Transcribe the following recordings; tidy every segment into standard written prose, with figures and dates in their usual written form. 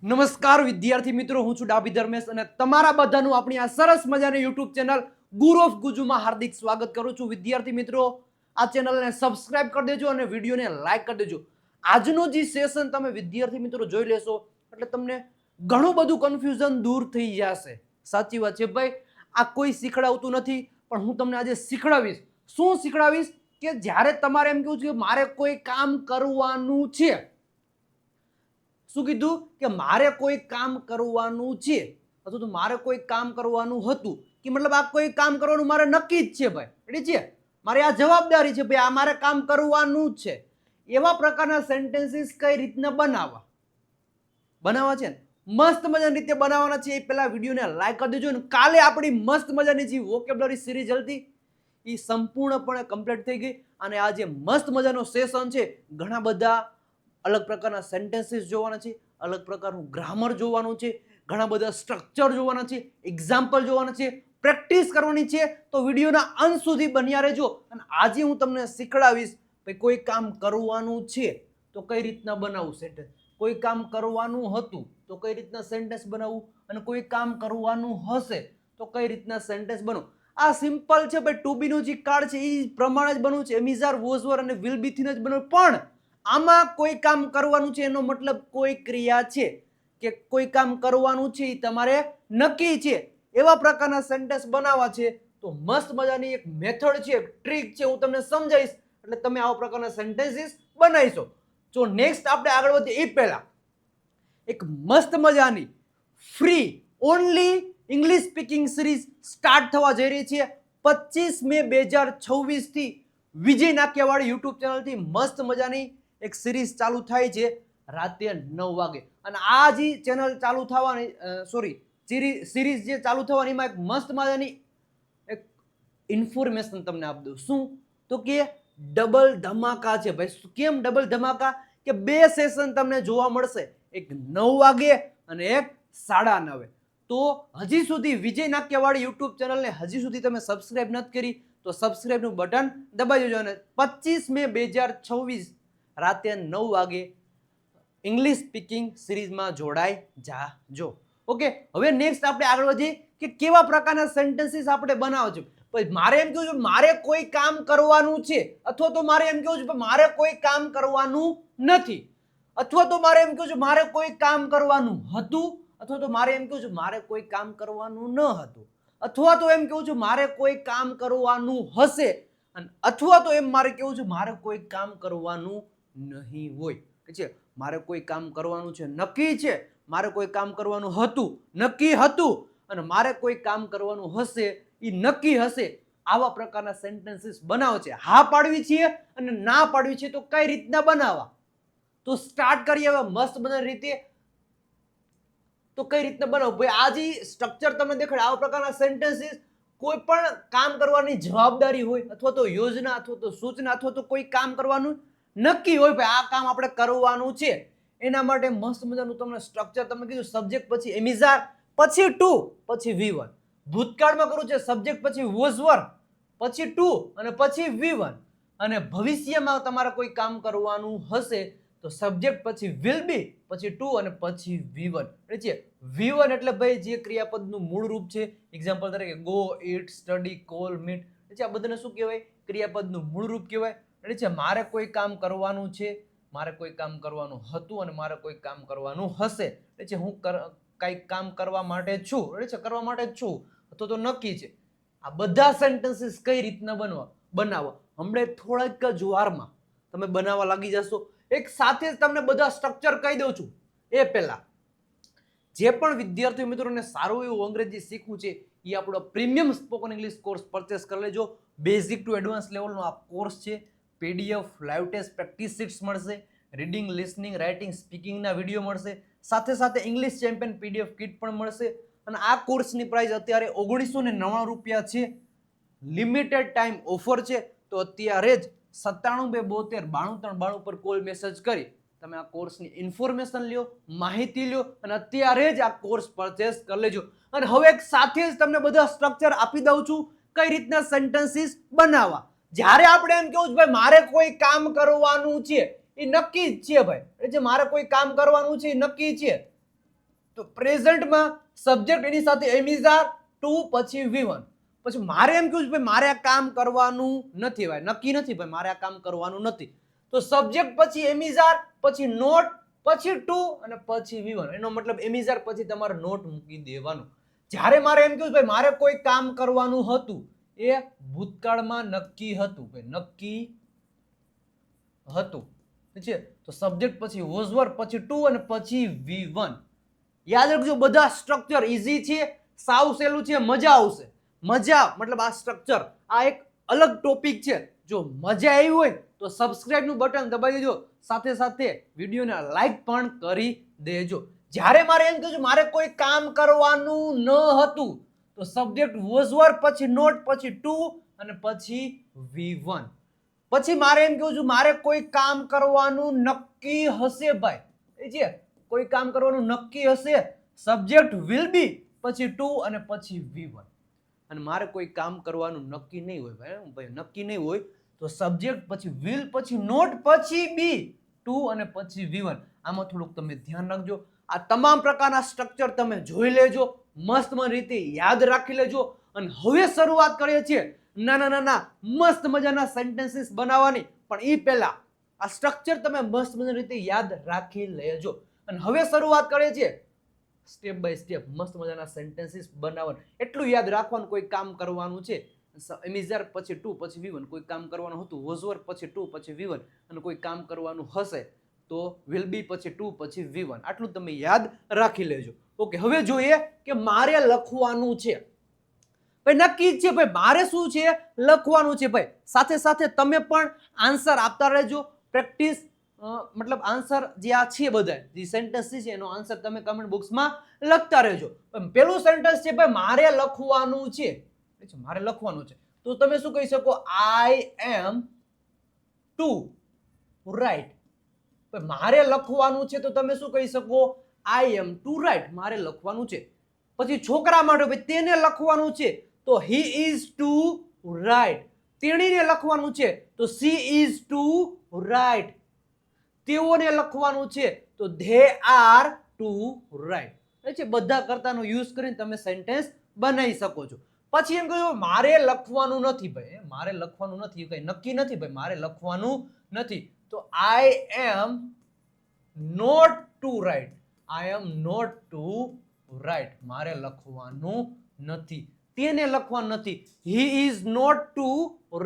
નમસ્કાર વિદ્યાર્થી મિત્રો, હું છું ડાભી ધર્મેશ અને તમારા બધાનું આપણી આ સરસ મજાની યુટ્યુબ ચેનલ ગુરુ ઓફ ગુજુમાં હાર્દિક સ્વાગત કરું છું. વિદ્યાર્થી મિત્રો, આ ચેનલને સબસ્ક્રાઇબ કરી દેજો અને વિડીયોને લાઈક કરી દેજો. આજનો જે સેશન તમે વિદ્યાર્થી મિત્રો જોઈ લેશો એટલે તમને ઘણું બધું કન્ફ્યુઝન દૂર થઈ જશે. સાચી વાત છે ભાઈ, આ કોઈ શીખડાવતું નથી પણ હું તમને આજે શીખડાવીશ. શું શીખડાવીશ કે જ્યારે તમારે એમ કહ્યું છે કે મારે કોઈ કામ કરવાનું છે, શું કીધું કે મારે કોઈ કામ કરવાનું છે અથવા તો મારે કોઈ કામ કરવાનું હતું, કે મતલબ આ કોઈ કામ કરવાનું મારે નક્કી જ છે ભાઈ, રેડી છે, મારી આ જવાબદારી છે ભાઈ, આ મારે કામ કરવાનું જ છે. એવા પ્રકારના સેન્ટેન્સીસ કઈ રીતના બનાવવા છે ને મસ્ત મજાની રીતે બનાવવાના છે. એ પહેલા વિડીયોને લાઈક કરી દેજો. કાલે આપણી મસ્ત મજાની જે વોકેબ્યુલરી સિરીઝ હતી એ સંપૂર્ણપણે કમ્પ્લીટ થઈ ગઈ અને આ જે મસ્ત મજાનો સેશન છે, ઘણા બધા અલગ પ્રકારના સેન્ટેન્સીસ જોવાના છે, અલગ પ્રકારનું ગ્રામર જોવાનું છે, ઘણા બધા સ્ટ્રક્ચર જોવાના છે, એક્ઝામ્પલ જોવાના છે, પ્રેક્ટિસ કરવાની છે. તો વિડીયોના અંત સુધી બન્યા રહેજો અને આજે હું તમને શીખડાવીશ કે કોઈ કામ કરવાનું છે તો કઈ રીતના બનાવવું સેન્ટેન્સ, કોઈ કામ કરવાનું હતું તો કઈ રીતના સેન્ટેન્સ બનાવવું અને કોઈ કામ કરવાનું હશે તો કઈ રીતના સેન્ટેન્સ બનાવવું. આ સિમ્પલ છે ભાઈ, ટુ બી નું જે કાર્ડ છે એ પ્રમાણે જ બનવું છે, એમિઝાર, વોઝ વર અને વિલ બી થી જ બનવું. પણ આમાં કોઈ કામ કરવાનું છે એનો મતલબ કોઈ ક્રિયા છે કે કોઈ કામ કરવાનું છે એ તમારે નક્કી છે. એવા પ્રકારના સેન્ટેન્સ બનાવવા છે તો મસ્ત મજાની એક મેથડ છે, ટ્રીક છે, હું તમને સમજાવીશ એટલે તમે આવા પ્રકારના સેન્ટેન્સીસ બનાવીશો. જો નેક્સ્ટ આપણે આગળ વધીએ એ પહેલા એક મસ્ત મજાની free only English speaking series start થવા જઈ રહી છે 25 મે 2026 થી વિજય નાક્યાવાળી યુટ્યુબ ચેનલથી મસ્ત મજાની એક સિરીઝ ચાલુ થાય છે રાતે 9 વાગે. અને આ જે ચેનલ ચાલુ થવાની સિરીઝ જે ચાલુ થવાની એમાં એક મસ્ત મજાની એક ઇન્ફોર્મેશન તમને આપી દઉં. શું તો કે ડબલ ધમાકા છે ભાઈ. કેમ ડબલ ધમાકા? કે 2 સેશન તમને જોવા મળશે, એક 9 વાગે અને એક 9:30. તો હજી સુધી વિજય નાક્યાવાળી યુટ્યુબ ચેનલને હજી સુધી તમે સબસ્ક્રાઇબ નથી કરી તો સબસ્ક્રાઇબનું બટન દબાવી દેજો અને 25 મે 2026 રાતે 9 વાગે ઇંગ્લિશ સ્પીકિંગ સિરીઝમાં જોડાઈ જાજો. ઓકે, હવે નેક્સ્ટ આપણે આગળ વધીએ કે કેવા પ્રકારના સેન્ટેન્સીસ આપણે બનાવો છો. મારે એમ કહ્યું છે મારે કોઈ કામ કરવાનું છે અથવા તો મારે એમ કહ્યું છે મારે કોઈ કામ કરવાનું નથી, અથવા તો મારે એમ કહ્યું છે મારે કોઈ કામ કરવાનું હતું, અથવા તો મારે એમ કહ્યું છે મારે કોઈ કામ કરવાનું ન હતું, અથવા તો એમ કહ્યું છે મારે કોઈ કામ કરવાનું હશે, અથવા તો એમ મારે કેવું છે મારે કોઈ કામ કરવાનું નહીં હોય. છે મારે કોઈ કામ કરવાનું છે નક્કી છે, મારે કોઈ કામ કરવાનું હતું નક્કી હતું, અને મારે કોઈ કામ કરવાનું હશે એ નક્કી હશે. આવા પ્રકારના સેન્ટેન્સીસ બનાવો છે. હા પાડવી છે અને ના પાડવી છે તો કઈ રીતના બનાવવા, તો સ્ટાર્ટ કરીએ હવે મસ્ત બધી રીતે. તો કઈ રીતના બનાવવું ભાઈ, આ જે સ્ટ્રક્ચર તમને દેખાડે આવા પ્રકારના સેન્ટેન્સીસ કોઈ પણ કામ કરવાની જવાબદારી હોય અથવા તો યોજના અથવા તો સૂચના અથવા તો કોઈ કામ કરવાનું નક્કી હોય ભાઈ, આ કામ આપણે કરવાનું છે, એના માટે મસ્ત મજાનું તમને સ્ટ્રક્ચર તમને કીધું. સબ્જેક્ટ પછી એમિઝાર, પછી ટુ, પછી V1. ભૂતકાળમાં કરવું છે સબ્જેક્ટ પછી વોઝ વર, પછી ટુ અને પછી V1. અને ભવિષ્યમાં તમારે કોઈ કામ કરવાનું હશે તો સબ્જેક્ટ પછી વિલ બી, પછી ટુ અને પછી V1. છે V1 એટલે ભાઈ જે ક્રિયાપદનું મૂળ રૂપ છે. એક્ઝામ્પલ તરીકે ગો, ઈટ, સ્ટડી, કોલ, મીટ. આ બધાને શું કહેવાય? ક્રિયાપદનું મૂળ રૂપ કહેવાય. છે મારે કોઈ કામ કરવાનું છે, મારે કોઈ કામ કરવાનું હતું અને મારે કોઈ કામ કરવાનું હશે. છે હું કઈ કામ કરવા માટે છું, છે કરવા માટે જ છું અથવા તો નક્કી છે. આ બધા સેન્ટેન્સીસ કઈ રીતના બનાવવા હમણાં થોડાક જ વારમાં તમે બનાવવા લાગી જશો. એક સાથે જ તમને બધા સ્ટ્રક્ચર કહી દઉં છું. એ પહેલા જે પણ વિદ્યાર્થી મિત્રોને સારું એવું અંગ્રેજી શીખવું છે એ આપણો premium spoken English course purchase કરી લેજો. બેઝિક ટુ એડવાન્સ લેવલનો આ કોર્સ છે. PDF, live test, practice sheets મળશે, રીડિંગ, લિસનિંગ, રાઇટિંગ, સ્પીકિંગના વિડીયો મળશે, સાથે સાથે ઇંગ્લિશ ચેમ્પિયન PDF કિટ પણ મળશે. અને આ કોર્સની પ્રાઇસ અત્યારે 1999 રૂપિયા છે. લિમિટેડ ટાઈમ ઓફર છે તો અત્યારે જ 97 272 93 92 પર કોલ મેસેજ કરી તમે આ કોર્સની ઇન્ફોર્મેશન લ્યો, માહિતી લ્યો અને અત્યારે જ આ કોર્સ પરચેસ કરી લેજો. અને હવે એક સાથે જ તમને બધા સ્ટ્રક્ચર આપી દઉં છું કઈ રીતના સેન્ટેન્સીસ બનાવવા. જ્યારે આપણે એમ કેવું ભાઈ મારે કોઈ કામ કરવાનું છે એ નક્કી જ છે ભાઈ, એટલે મારે કોઈ કામ કરવાનું છે એ નક્કી છે, તો પ્રેઝન્ટમાં સબ્જેક્ટ એની સાથે એમ ઇઝ આર ટુ પછી V1. પછી મારે એમ કહ્યું છે ભાઈ મારે આ કામ કરવાનું નથી, ભાઈ નક્કી નથી ભાઈ મારે આ કામ કરવાનું નથી, તો સબ્જેક્ટ પછી એમ ઇઝ આર પછી નોટ પછી ટુ અને પછી V1. એનો મતલબ એમ ઇઝ આર પછી તમારે નોટ મૂકી દેવાનું. જ્યારે મારે એમ કહ્યું ભાઈ મારે કોઈ કામ કરવાનું હતું, એ ભૂતકાળમાં નક્કી હતું, ભાઈ નક્કી હતું છે, તો સબ્જેક્ટ પછી વોઝ વર્બ પછી ટુ અને પછી V1. યાદ રાખજો બધા સ્ટ્રક્ચર ઈઝી છે, સાવ સહેલું છે, મજા આવશે. મજા મતલબ આ સ્ટ્રક્ચર આ એક અલગ ટોપિક છે. જો મજા આવી હોય તો સબસ્ક્રાઇબ નું બટન દબાવી દેજો, સાથે સાથે વિડીયોને લાઈક પણ કરી દેજો. જ્યારે મારે એમ કહ્યું મારે કોઈ કામ કરવાનું ન હતું, તો સબ્જેક્ટ વોઝ વર્બ પછી નોટ પછી ટુ અને પછી V1. પછી મારે એમ કહું છું મારે કોઈ કામ કરવાનું નક્કી હશે, ભાઈ એ છે કોઈ કામ કરવાનું નક્કી હશે, સબ્જેક્ટ વિલ બી પછી ટુ અને પછી V1. અને મારે કોઈ કામ કરવાનું નક્કી નહીં હોય ભાઈ નક્કી નહીં હોય, તો સબ્જેક્ટ પછી વિલ પછી નોટ પછી બી ટુ અને પછી V1. આમાં થોડુંક તમે ધ્યાન રાખજો. આ તમામ પ્રકારના સ્ટ્રક્ચર તમે જોઈ લેજો, મસ્ત રીતે યાદ રાખી લેજો. અને હવે શરૂઆત કરીએ છીએ નાના નાના મસ્ત મજાના સેન્ટેન્સીસ બનાવવાની. પણ એ પહેલા આ સ્ટ્રક્ચર તમે મસ્ત મજાની રીતે યાદ રાખી લેજો. અને હવે શરૂઆત કરીએ છીએ સ્ટેપ બાય સ્ટેપ મસ્ત મજાના સેન્ટેન્સીસ બનાવવાનું. એટલું યાદ રાખવાનું કોઈ કામ કરવાનું છે, એમ ઇઝ આર પછી ટુ પછી V1, કોઈ કામ કરવાનું હતું વોઝ વર્બ પછી ટુ પછી V1, અને કોઈ કામ કરવાનું હશે તો વિલ બી પછી ટુ પછી V1. આટલું તમે યાદ રાખી લેજો. ઓકે, હવે જોઈએ કે મારે લખવાનું છે. ભાઈ નક્કી જ છે ભાઈ મારે શું છે લખવાનું છે. ભાઈ સાથે સાથે તમે પણ આન્સર આપતા રહેજો. પ્રેક્ટિસ મતલબ આન્સર જે આ છે બધા જે સેન્ટેન્સ છે એનો આન્સર તમે કમેન્ટ બોક્સમાં લખતા રહેજો. પેલું સેન્ટેન્સ છે ભાઈ મારે લખવાનું છે, મારે લખવાનું છે, તો તમે શું કહી શકો આઈ એમ ટુ રાઇટ. મારે લખવાનું છે તો તમે શું કહી શકો આઈ એમ ટુ રાઇટ, મારે લખવાનું છે. પછી છોકરા માટે ભાઈ તેને લખવાનું છે તો હી ઇઝ ટુ રાઇટ. તેણીને લખવાનું છે તો સી ઇઝ ટુ રાઇટ. તેઓને લખવાનું છે તો ધે આર ટુ રાઇટ. છે બધા કરતાનો યુઝ કરીને તમે સેન્ટેન્સ બનાવી શકો છો. પછી એમ કહ્યું મારે લખવાનું નથી, ભાઈ મારે લખવાનું નથી, કઈ નક્કી નથી ભાઈ મારે લખવાનું નથી, તો I am not to write. I am not to write, મારે લખવાનું નથી. તેને લખવાનું નથી, he is not to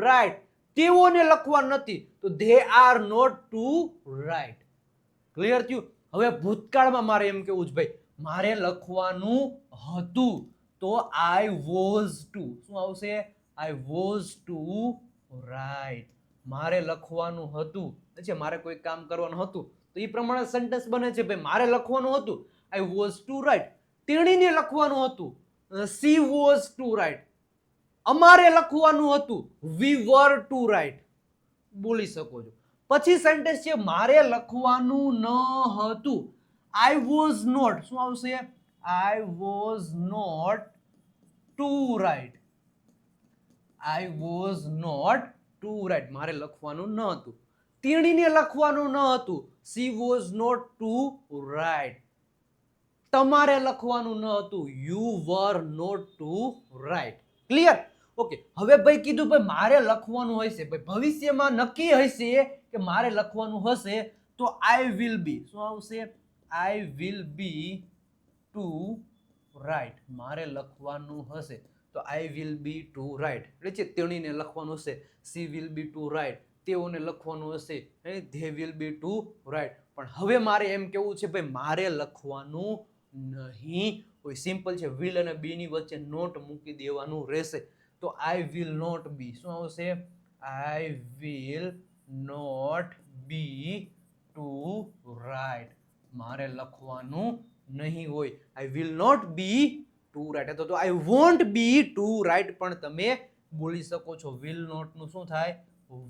write. તેઓને લખવાનું નથી તો they are not to write. Clear થયું? હવે ભૂતકાળમાં મારે એમ કેવું છે ભાઈ મારે લખવાનું હતું તો આઈ વોઝ ટુ. શું આવશે? I was to write. મારે લખવાનું હતું છે, મારે કોઈ કામ કરવાનું હતું તો એ પ્રમાણે સેન્ટેન્સ બને છે ભાઈ મારે લખવાનું હતું આઈ વોઝ ટુ રાઇટ. તેણીને લખવાનું હતું સી વોઝ ટુ રાઇટ. અમારે લખવાનું હતું વી વર ટુ રાઇટ. બોલી શકો છો. પછી સેન્ટેન્સ છે મારે લખવાનું ન હતું આઈ વોઝ નોટ. શું આવશે? I was not to write. I was not to write, મારે લખવાનું ન હતું. તેણીને લખવાનું ન હતું she was not to write. તમારે લખવાનું ન હતું you were not to write. Clear? Okay, હવે ભાઈ કીધું ભાઈ મારે લખવાનું હશે, ભાઈ ભવિષ્યમાં નક્કી હશે કે મારે લખવાનું હશે તો આઈ વિલ બી. શું આવશે? I will be to write. મારે લખવાનું હશે તો I will be to write. એટલે છે તેણીને લખવાનું હશે she will be to write. તેઓને લખવાનું હશે they will be to write. પણ હવે મારે એમ કેવું છે ભાઈ મારે લખવાનું નહીં હોય. સિમ્પલ છે, વિલ અને બી ની વચ્ચે નોટ મૂકી દેવાનું રહેશે તો આઈ વિલ નોટ બી. શું આવશે? I will not be to write. મારે લખવાનું નહીં હોય. I will not be to write. તો I won't be to write પણ તમે બોલી શકો છો. વિલ નોટ નું શું થાય?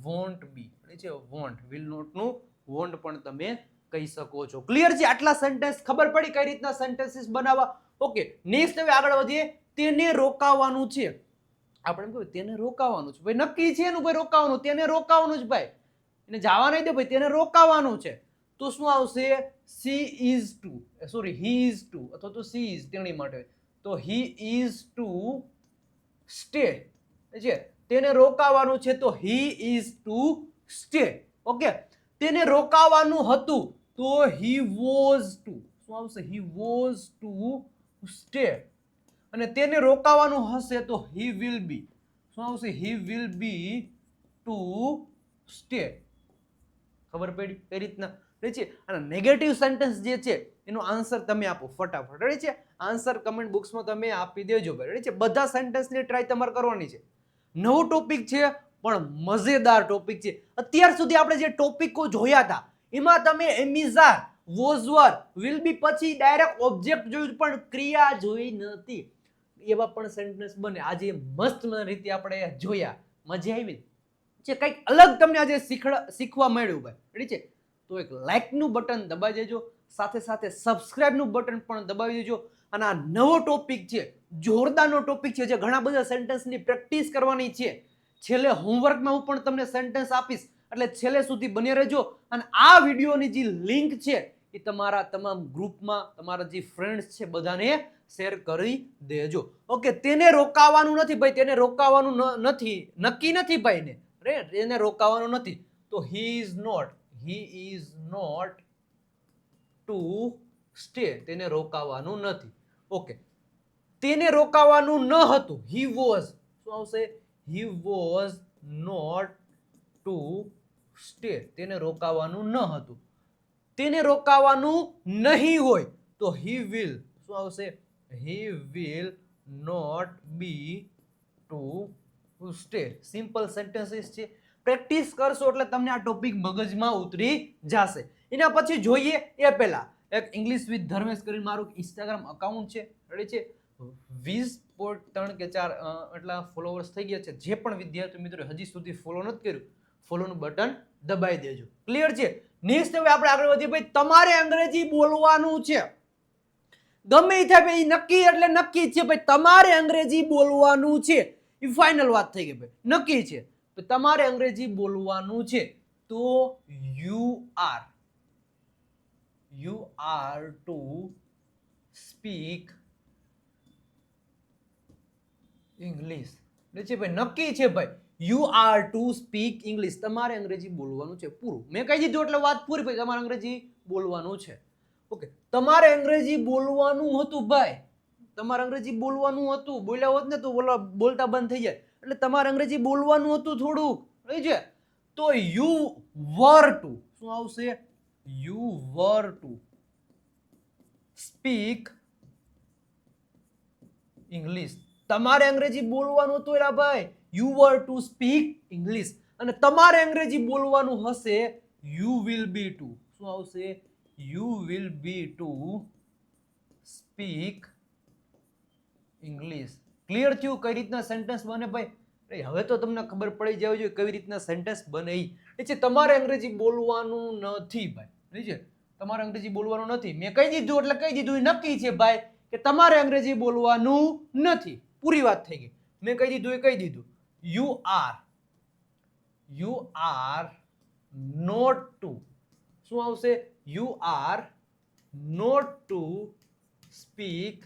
વોન્ટ બી છે વોન્ટ. વિલ નોટ નું વોન્ટ પણ તમે કહી શકો છો. ક્લિયર છે? આટલા સેન્ટેન્સ ખબર પડી કઈ રીતના સેન્ટેન્સીસ બનાવવા. ઓકે, નેક્સ્ટ હવે આગળ વધીએ. તેને રોકાવાનું છે. આપણે એમ કહ્યું તેને રોકાવાનું છે, ભાઈ નક્કી છે એનું ભાઈ રોકાવાનું, તેને રોકાવાનું જ ભાઈ, એને જવા નહીં દે ભાઈ, તેને રોકાવાનું છે તો શું આવશે? She is to, sorry he is to, અથવા તો સી ઇઝ તેણી માટે, તો હી ઇઝ ટુ સ્ટે છે, તેને રોકાવાનું છે તો he is to stay. Okay, તેને રોકાવાનું હતું તો હી વોઝ ટુ, શું આવશે? He was to stay. અને તેને રોકાવાનું હશે તો હી વિલ બી, શું આવશે? He will be to stay. ખબર પડી કઈ રીતના છે? અને નેગેટિવ સેન્ટેન્સ જે છે એનો આન્સર તમે આપો ફટાફટ. રેડી છે? આન્સર કમેન્ટ બોક્સમાં તમે આપી દેજો ભાઈ. રેડી છે? બધા સેન્ટેન્સની ટ્રાય તમારે કરવાની છે. નવો ટોપિક છે પણ મજેદાર ટોપિક છે. અત્યાર સુધી આપણે જે ટોપિકો જોયા હતા એમાં તમે એમિઝાર, વોઝવર, વિલ બી પછી ડાયરેક્ટ ઓબ્જેક્ટ જોયું પણ ક્રિયા જોઈ નથી. એવા પણ સેન્ટેન્સ બને. આજે મસ્ત રીતે આપણે જોયા. મજા આવી છે? કંઈક અલગ તમને આજે શીખવા મળ્યું ભાઈ. રેડી છે? તો એક લાઇકનું બટન દબાવી દેજો, સાથે સાથે સબસ્ક્રાઇબનું બટન પણ દબાવી દેજો. અને આ નવો ટોપિક છે, જોરદારનો ટોપિક છે, જે ઘણા બધા સેન્ટેન્સની પ્રેક્ટિસ કરવાની છે. છેલ્લે હોમવર્કમાં હું પણ તમને સેન્ટેન્સ આપીશ, એટલે છેલ્લે સુધી બની રહેજો. અને આ વિડીયોની જે લિંક છે એ તમારા તમામ ગ્રુપમાં તમારા જે ફ્રેન્ડ્સ છે બધાને શેર કરી દેજો. ઓકે, તેને રોકાવાનું નથી ભાઈ, તેને રોકાવાનું નથી, નક્કી નથી ભાઈ ને, એને રોકાવાનું નથી તો he is not to stay, તેને રોકાવાનું નથી. ઓકે, તેને રોકાવાનું ન હતું, હી વોઝ, શું આવશે? He was not to stay, તેને રોકાવાનું ન હતું. તેને રોકાવાનું નહીં હોય તો હી વિલ, શું આવશે? He will not be to stay. Simple sentences છે. પ્રેક્ટિસ કરશો એટલે તમને આ ટોપિક મગજમાં ઉતરી જશે. એના પછી જોઈએ એ પહેલા એક ઇંગ્લિશ વિથ ધર્મેશ કરીને મારું ઇન્સ્ટાગ્રામ અકાઉન્ટ છે. રેડી છે? 20.3 કે 4 એટલા ફોલોવર્સ થઈ ગયા છે. જે પણ વિદ્યાર્થી મિત્રો હજી સુધી ફોલો નથી કર્યું, ફોલોનું બટન દબાવી દેજો. ક્લિયર છે? નેક્સ્ટ હવે આપણે આગળ વધીએ ભાઈ. તમારે અંગ્રેજી બોલવાનું છે. ગમે એ થાય ભાઈ, નક્કી એટલે નક્કી છે ભાઈ, તમારે અંગ્રેજી બોલવાનું છે. એ ફાઇનલ વાત થઈ ગઈ ભાઈ, નક્કી છે. તો તમારે અંગ્રેજી બોલવાનું છે તો you are two speak English. છે ભાઈ, નક્કી છે ભાઈ, you are two speak English. તમારે અંગ્રેજી બોલવાનું છે, પૂરું. મેં કહી દીધું એટલે વાત પૂરી ભાઈ, તમારે અંગ્રેજી બોલવાનું છે. ઓકે, તમારે અંગ્રેજી બોલવાનું હતું ભાઈ, તમારે અંગ્રેજી બોલવાનું હતું. બોલ્યા હોત ને તો બોલતા બંધ થઈ જાય. એટલે તમારે અંગ્રેજી બોલવાનું હતું થોડુંક. રહી છે? તો યુ વર ટુ, શું આવશે? You were two speak English. તમારે અંગ્રેજી બોલવાનું હતું એલા ભાઈ, you were two speak English. અને તમારે અંગ્રેજી બોલવાનું હશે યુ વિલ બી ટુ, શું આવશે? You will be two speak English. Clear થયું કઈ રીતના સેન્ટેન્સ બને ભાઈ? હવે તો તમને ખબર પડી જવી જોઈએ કઈ રીતના સેન્ટેન્સ બને. એ છે તમારે અંગ્રેજી બોલવાનું નથી ભાઈ. છે તમારે અંગ્રેજી બોલવાનું નથી. મેં કહી દીધું એટલે કહી દીધું, એ નક્કી છે ભાઈ કે તમારે અંગ્રેજી બોલવાનું નથી. પૂરી વાત થઈ ગઈ. મેં કહી દીધું એ કહી દીધું. યુ આર નોટ ટુ, શું આવશે? You are not to speak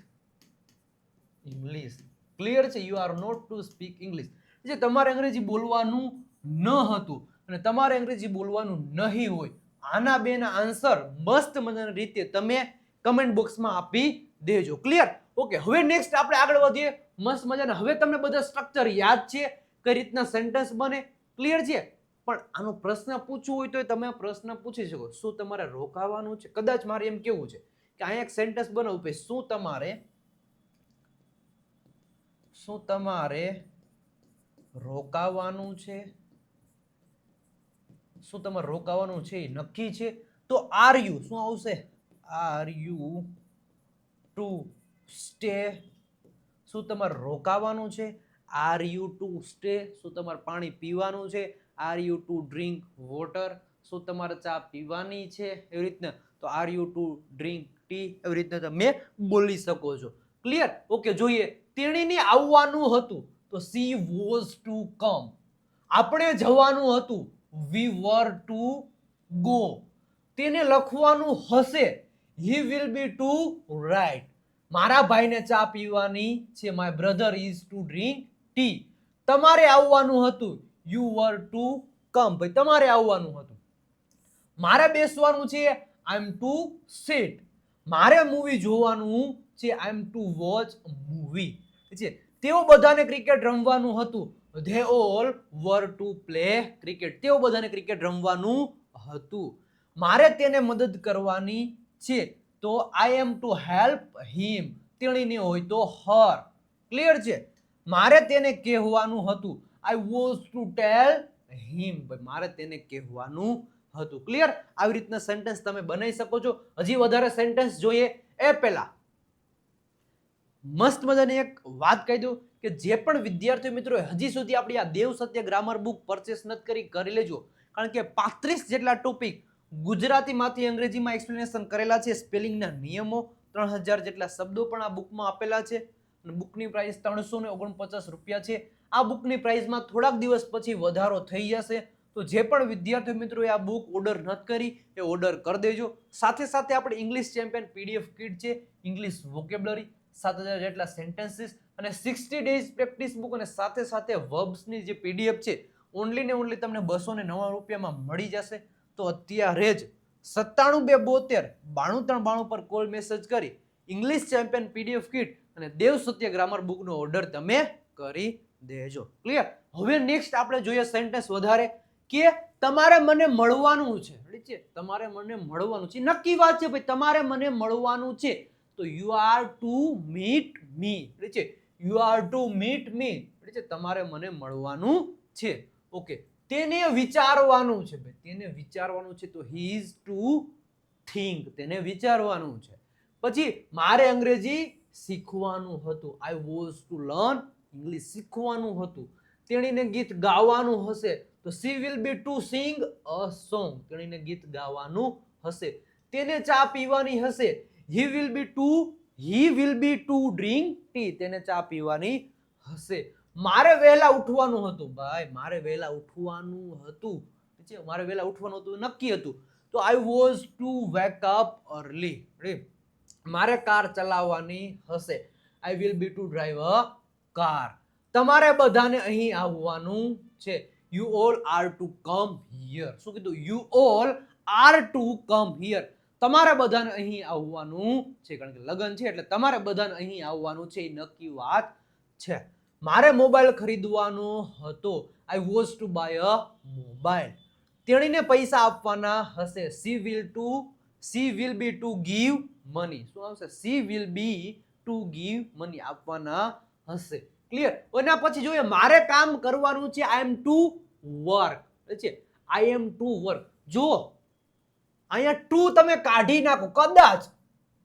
English. Clear છે? You are not to speak English. જે તમારે અંગ્રેજી બોલવાનું ન હતું અને તમારે અંગ્રેજી બોલવાનું નહીં હોય, આના બેના આન્સર મસ્ત મજાની રીતે તમે કમેન્ટ બોક્સમાં આપી દેજો. ક્લિયર? ઓકે, હવે નેક્સ્ટ આપણે આગળ વધીએ મસ્ત મજાના. હવે તમને બધા સ્ટ્રક્ચર યાદ છે, કઈ રીતના સેન્ટેન્સ બને. ક્લિયર છે? પણ આનો પ્રશ્ન પૂછવું હોય તો તમે પ્રશ્ન પૂછી શકો. શું તમારે રોકાવાનું છે? કદાચ મારે એમ કેવું છે કે અહીંયા એક સેન્ટેન્સ બનાવવું ભાઈ, શું તમારે રોકાવાનું છે? શું તમારે રોકાવાનું છે? નક્કી છે? તો આર યુ, શું આવશે? R you to stay? શું તમારે રોકાવાનું છે? Are you to stay? શું તમારે પાણી પીવાનું છે? Are you two drink water? શું તમારે ચા પીવાની છે? એવી રીતના. તો R you two drink T? એવી રીતના તમે બોલી શકો છો. ક્લિયર? ઓકે, જોઈએ. તેણીને આવવાનું હતું તો સી વોઝ ટુ કમ. આપણે જવાનું હતું, વી વર ટુ ગો. તેને લખવાનું હશે. He will be to write. મારા ભાઈને ચા પીવાની છે. My brother is to drink tea. તમારે આવવાનું હતું. You were to come. ભાઈ તમારે આવવાનું હતું. મારે બેસવાનું છે. I am to sit. મારે મૂવી જોવાનું છે. I am to watch movie. છે તેઓ બધાને ક્રિકેટ રમવાનું હતું. They all were to play cricket. તેઓ બધાને ક્રિકેટ રમવાનું હતું. મારે તેને મદદ કરવાની છે. તો I am to help him. તેણીને હોય તો હર. ક્લિયર છે? મારે તેને કહેવાનું હતું. આઈ વોઝ ટુ ટેલ હિમ. મારે તેને કહેવાનું હતું. ક્લિયર? આવી રીતના સેન્ટેન્સ તમે બનાવી શકો છો. હજી વધારે સેન્ટેન્સ જોઈએ એ પહેલા મસ્ત મજાની એક વાત કહી દઉં કે જે પણ વિદ્યાર્થી મિત્રો હજી સુધી આપણી આ દેવ સત્ય ગ્રામર બુક પરચેસ નથી કરી લેજો. કારણ કે 35 જેટલા ટોપિક ગુજરાતીમાંથી અંગ્રેજીમાં એક્સપ્લેનેશન કરેલા છે. સ્પેલિંગના નિયમો, 3000 જેટલા શબ્દો પણ આ બુકમાં આપેલા છે. બુકની પ્રાઇસ 349 રૂપિયા છે. આ બુકની પ્રાઇસમાં થોડાક દિવસ પછી વધારો થઈ જશે. તો જે પણ વિદ્યાર્થી મિત્રોએ આ બુક ઓર્ડર નથી કરી એ ઓર્ડર કરી દેજો. સાથે સાથે આપણે ઇંગ્લિશ ચેમ્પિયન પીડીએફ કિટ છે, ઇંગ્લિશ વોકેબ્યુલરી, 7000 જેટલા સેન્ટેન્સીસ અને 60 ડેઝ પ્રેક્ટિસ બુક અને સાથે સાથે વર્બ્સની જે પીડીએફ છે ઓનલી ને ઓનલી તમને 209 રૂપિયામાં મળી જશે. તો અત્યારે જ 9722729392 પર કોલ મેસેજ કરી ઇંગ્લિશ ચેમ્પિયન પીડીએફ કિટ અને દેવ સત્ય ગ્રામર બુકનો ઓર્ડર તમે કરી દેજો. ક્લિયર? હવે નેક્સ્ટ આપણે જોઈએ સેન્ટેન્સ વધારે કે તમારે મને મળવાનું છે. તમારે મને મળવાનું છે. નક્કી વાત છે ભાઈ, તમારે મને મળવાનું છે. તો you are to meet me. You are to meet મી. તમારે મને મળવાનું છે. ઓકે. તેને વિચારવાનું છે ભાઈ, તેને વિચારવાનું છે. તો હી ઇઝ ટુ થિંક. તેને વિચારવાનું છે. પછી મારે અંગ્રેજી શીખવાનું હતું. I was two learn English. શીખવાનું હતું. તેણીને ગીત ગાવાનું હશે. તો C will be to sing a song. તેણીને ગીત ગાવાનું હશે. તેને ચા પીવાની હશે. He will be two drink T. તેને ચા પીવાની હશે. મારે વહેલા ઉઠવાનું હતું. ભાઈ મારે વહેલા ઉઠવાનું હતું. મારે વહેલા ઉઠવાનું હતું નક્કી હતું. તો I was to wake up early. મારે કાર ચલાવવાની હશે. I will be to drive a car. તમારે બધાને અહીં આવવાનું છે. You all are to come here. શું કીધું? You all are to come here. તમારે બધાને અહીં આવવાનું છે. કારણ કે લગન છે એટલે તમારે બધાને અહીં આવવાનું છે. એ નક્કી વાત છે. મારે મોબાઈલ ખરીદવાનો હતો. I was to buy a mobile. તેણીને પૈસા આપવાના હશે. She will be to give money. શું આવશે? She will be to give money. આપવાના હશે. ક્લિયર? એના પછી જોઈએ મારે કામ કરવાનું છે. I am to work. I am to work. જો અહીંયા ટુ તમે કાઢી નાખો, કદાચ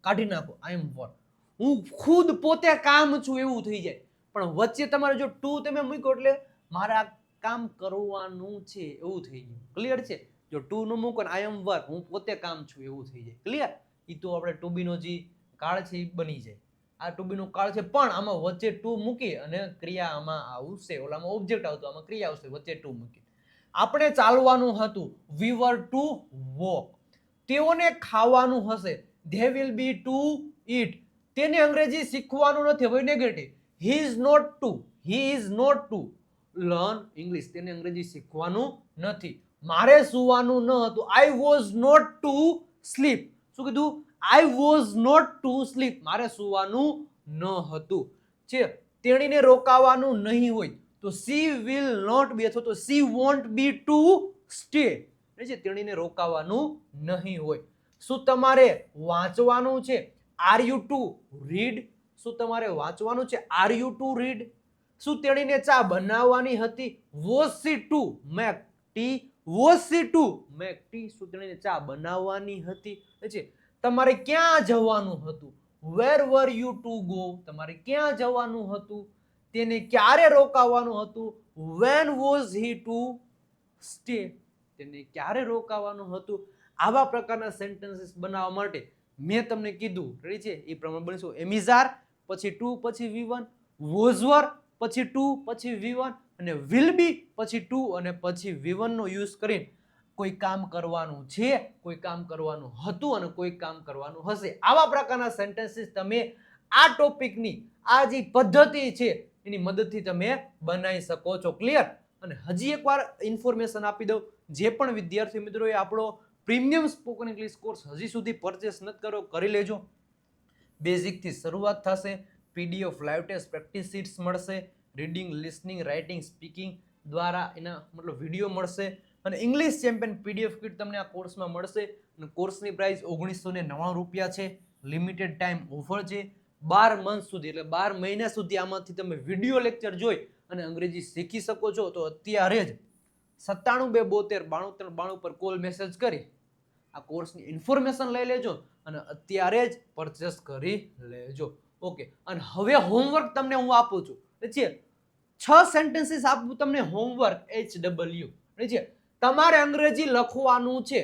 કાઢી નાખો, આઈ એમ વર્ક. હું ખુદ પોતે કામ છું એવું થઈ જાય. પણ વચ્ચે તમારે જો ટુ તમે મૂકો એટલે મારે આ કામ કરવાનું છે એવું થઈ ગયું. ક્લિયર છે? જો ટુ નું મૂકો ને આઈ એમ વર્ક, હું પોતે કામ છું એવું થઈ જાય. ક્લિયર? એ તો આપણે ટુ બી નો જે કાળ છે એ બની જાય. આ ટુ બી નો કાળ છે પણ આમાં વચ્ચે ટુ મૂકી અને ક્રિયા આમાં આવશે. ઓલામાં ઓબ્જેક્ટ આવતો, આમાં ક્રિયા આવશે. વચ્ચે ટુ મૂકી. આપણે ચાલવાનું હતું. We were to walk. તેઓને ખાવાનું હશે. They will be to eat. તેને અંગ્રેજી શીખવાનું નથી. હવે negative. He is not to learn English. તેને અંગ્રેજી શીખવાનું નથી. મારે સુવાનું ન હતું. I was not to sleep. શું કીધું? I was not to sleep. મારે સુવાનું ન હતું. છે તેણીને રોકાવાનું નહીં હોય. તો સી વિલ નોટ બી અથવા તો she won't be to stay. તેણીને રોકાવાનું નહીં હોય. શું તમારે વાંચવાનું છે? Are you to read. શું તમારે વાંચવાનું છે? Are you to read. શું તેણીને ચા બનાવવાની હતી? Was she to make tea. શું તેણીને ચા બનાવવાની હતી? તમારે ક્યાં જવાનું હતું? Where were you to go. તમારે ક્યાં જવાનું હતું? તેને ક્યારે રોકાવાનું હતું? When was he to stay. તેને ક્યારે રોકાવાનું હતું? આવા પ્રકારના સેન્ટેન્સીસ બનાવવા માટે મેં તમને કીધું રેડી છે એ પ્રમાણે બનીશું. એમિઝાર પછી ટુ પછી V1, વોઝવર પછી ટુ પછી V1 અને વિલ બી પછી ટુ અને પછી V1 નો યુઝ કરીને કોઈ કામ કરવાનું છે, કોઈ કામ કરવાનું હતું અને કોઈ કામ કરવાનું હશે. આવા પ્રકારના સેન્ટેન્સીસ તમે આ ટોપિકની આ જે પદ્ધતિ છે એની મદદથી તમે બનાવી શકો છો. ક્લિયર? અને હજી એકવાર ઇન્ફોર્મેશન આપી દઉં, જે પણ વિદ્યાર્થી મિત્રોએ આપણો પ્રીમિયમ સ્પોકન ઇંગ્લિશ કોર્સ હજી સુધી પરચેસ નથી કર્યો, કરી લેજો. બેઝિકથી શરૂઆત થશે, PDF live test practice sheets મળશે, રીડિંગ, લિસનિંગ, રાઇટિંગ, સ્પીકિંગ દ્વારા એના મતલબ વિડીયો મળશે અને ઇંગ્લિશ ચેમ્પિયન પીડીએફ કિટ તમને આ કોર્સમાં મળશે. અને કોર્સની પ્રાઇસ 1999 રૂપિયા છે. લિમિટેડ ટાઈમ ઓફર છે, 12 મંથ સુધી, એટલે 12 મહિના સુધી આમાંથી તમે વિડીયો લેક્ચર જોઈ અને અંગ્રેજી શીખી શકો છો. તો અત્યારે જ 97 272 93 92 પર કોલ મેસેજ કરી આ કોર્સની ઇન્ફોર્મેશન લઈ લેજો અને અત્યારે જ પરચેસ કરી લેજો. ઓકે, અને હવે હોમવર્ક તમને હું આપું છું. છે 6 સેન્ટેન્સીસ આપું તમને હોમવર્ક, HW. છે તમારે અંગ્રેજી લખવાનું છે.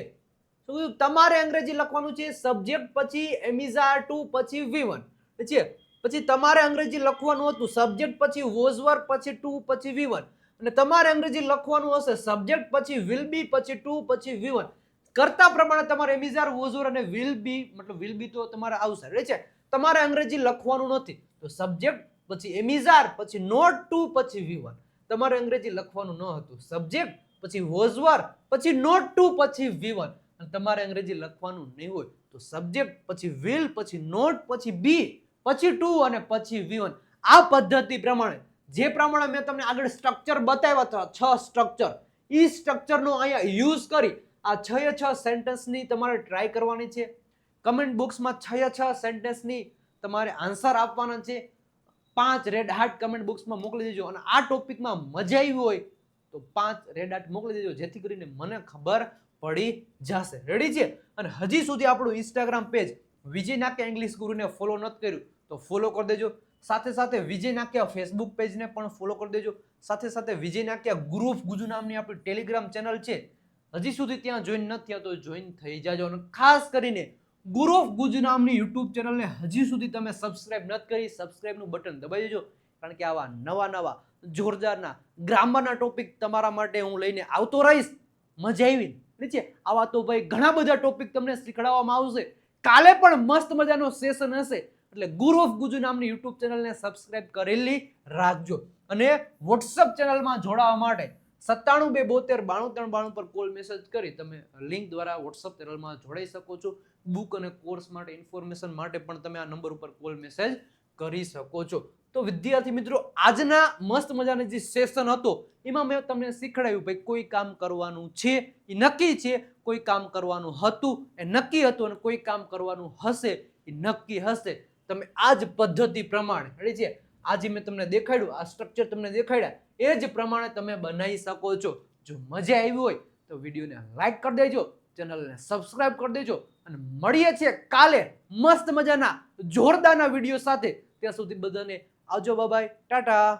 શું તમારે અંગ્રેજી લખવાનું છે? સબ્જેક્ટ પછી એમિઝાર ટુ પછી V1 છે. પછી તમારે અંગ્રેજી લખવાનું હતું સબ્જેક્ટ પછી વોઝ વર્ક પછી ટુ પછી V1 અને તમારે અંગ્રેજી લખવાનું હશે સબ્જેક્ટ પછી વિલ બી પછી ટુ પછી V1. કરતા પ્રમાણે તમારે એમિઝાર, વોઝ વર્ક અને વિલ બી, મતલબ વિલ બી તો તમારે આવશે. રહે છે તમારે અંગ્રેજી લખવાનું નથી તો સબ્જેક્ટ પછી એમિઝાર પછી નોટ ટુ પછી V1. તમારે અંગ્રેજી લખવાનું ન હતું સબ્જેક્ટ પછી વોઝ વર્ક પછી નોટ ટુ પછી V1. અને તમારે અંગ્રેજી લખવાનું નહીં હોય તો સબ્જેક્ટ પછી વિલ પછી નોટ પછી બી પછી ટુ અને પછી V1. આ પદ્ધતિ પ્રમાણે જે પ્રમાણે મેં તમને આગળ સ્ટ્રક્ચર બતાવ્યા હતા 6 સ્ટ્રક્ચર, ઈ સ્ટ્રક્ચરનો અહીંયા યુઝ કરી આ 6 સેન્ટેન્સની તમારે ટ્રાય કરવાની છે. કમેન્ટ બોક્સમાં 6 સેન્ટેન્સની તમારે આન્સર આપવાના છે. 5 રેડ હાર્ટ કમેન્ટ બોક્સમાં મોકલી દેજો અને આ ટોપિકમાં મજા આવી હોય તો 5 રેડ હાર્ટ મોકલી દેજો, જેથી કરીને મને ખબર પડી જશે. રેડી છે? અને હજી સુધી આપણું ઇન્સ્ટાગ્રામ પેજ વિજય નાક્યા ઇંગ્લિશ ગુરુને ફોલો નથી કર્યું તો ફોલો કરી દેજો. સાથે સાથે વિજય નાક્યા ફેસબુક પેજને પણ ફોલો કરી દેજો. સાથે સાથે વિજય નાક્યા ગુરુ ઓફ ગુજુ નામની આપણી ટેલિગ્રામ ચેનલ છે, હજી સુધી ત્યાં જોઈન નથી થયા તો જોઈન થઈ જાજો. અને ખાસ કરીને ગુરુ ઓફ ગુજુ નામની યુટ્યુબ ચેનલને હજી સુધી તમે સબસ્ક્રાઇબ નથી કરી, સબસ્ક્રાઇબનું બટન દબાવી દેજો, કારણ કે આવા નવા જોરદારના ગ્રામરના ટોપિક તમારા માટે હું લઈને આવતો રહીશ. મજા આવી છે? આવા તો ભાઈ ઘણા બધા ટોપિક તમને શીખડાવવામાં આવશે. કાલે પણ મસ્ત મજાનો સેશન હશે, એટલે ગુરુ ઓફ ગુજુ નામની યુટ્યુબ ચેનલને સબસ્ક્રાઇબ કરેલી રાખજો. અને વોટ્સઅપ ચેનલમાં જોડાવા માટે 97 272 93 92 પર કોલ મેસેજ કરી તમે લિંક દ્વારા વોટ્સઅપ ચેનલમાં જોડાઈ શકો છો. બુક અને કોર્સ માટે ઇન્ફોર્મેશન માટે પણ તમે આ નંબર ઉપર કોલ મેસેજ કરી શકો છો. તો વિદ્યાર્થી મિત્રો, આજના મસ્ત મજાનો જે સેશન હતો એમાં મેં તમને શીખડાવ્યું ભાઈ કોઈ કામ કરવાનું છે એ નક્કી છે, કોઈ કામ કરવાનું હતું એ નક્કી હતું અને કોઈ કામ કરવાનું હશે એ નક્કી હશે. તમે આ જ પદ્ધતિ પ્રમાણે રેડી છે, આજે મેં તમને દેખાડ્યું આ સ્ટ્રક્ચર તમને દેખાડ્યા એ જ પ્રમાણે તમે બનાવી શકો છો. જો મજા આવી હોય તો વિડીયોને લાઈક કરી દેજો, ચેનલને સબસ્ક્રાઇબ કરી દેજો અને મળીએ છીએ કાલે મસ્ત મજાના જોરદારના વિડીયો સાથે. ત્યાં સુધી બધાને આવજો, બાય બાય, ટાટા.